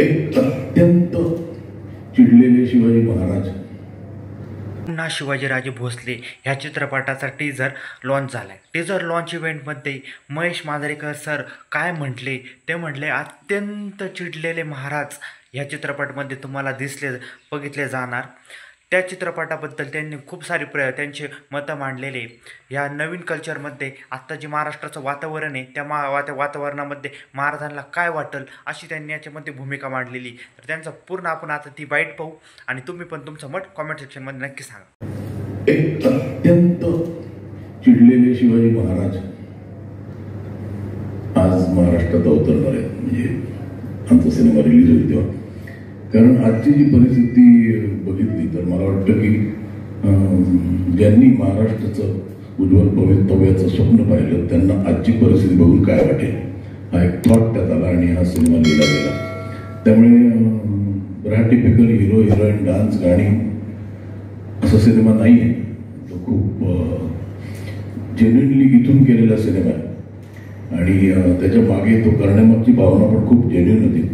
एक अत्यंत चिडलेले शिवाजी महाराज. पुन्हा शिवाजीराजे भोसले ह्या चित्रपटाचा टीजर लॉन्च झालाय. टीजर लॉन्च इव्हेंटमध्ये महेश मांजरेकर सर काय म्हटले ते म्हटले, अत्यंत चिडलेले महाराज ह्या चित्रपटामध्ये तुम्हाला बघितले जाणार. त्या चित्रपटाबद्दल त्यांनी खूप सारी त्यांचे मतं मांडलेले. ह्या नवीन कल्चरमध्ये आत्ता जे महाराष्ट्राचं वातावरण आहे त्या वातावरणामध्ये महाराजांना काय वाटेल अशी त्यांनी याच्यामध्ये भूमिका मांडलेली. तर त्यांचा पूर्ण आपण आता ती बाईट पाहू आणि तुम्ही पण तुमचं मत कॉमेंट सेक्शनमध्ये नक्की सांगा. एक अत्यंत चिडलेले शिवाजी महाराज आज महाराष्ट्रात अवतरणार आहेत. म्हणजे आमचा सिनेमा रिलीज होईल तेव्हा. कारण आजची जी परिस्थिती बघितली तर मला वाटतं की ज्यांनी महाराष्ट्राचं उज्ज्वल भवितव्याचं स्वप्न पाहिलं त्यांना आजची परिस्थिती बघून काय वाटेल हा एक थॉट त्यात आला आणि हा सिनेमा लिहिला गेला. त्यामुळे टिपिकल हिरो हिरोईन डान्स गाणी असा सिनेमा नाही आहे. तो खूप जेन्युइनली इथून केलेला सिनेमा आहे आणि त्याच्या मागे तो करण्यामागची भावना पण खूप जेन्युइन होती.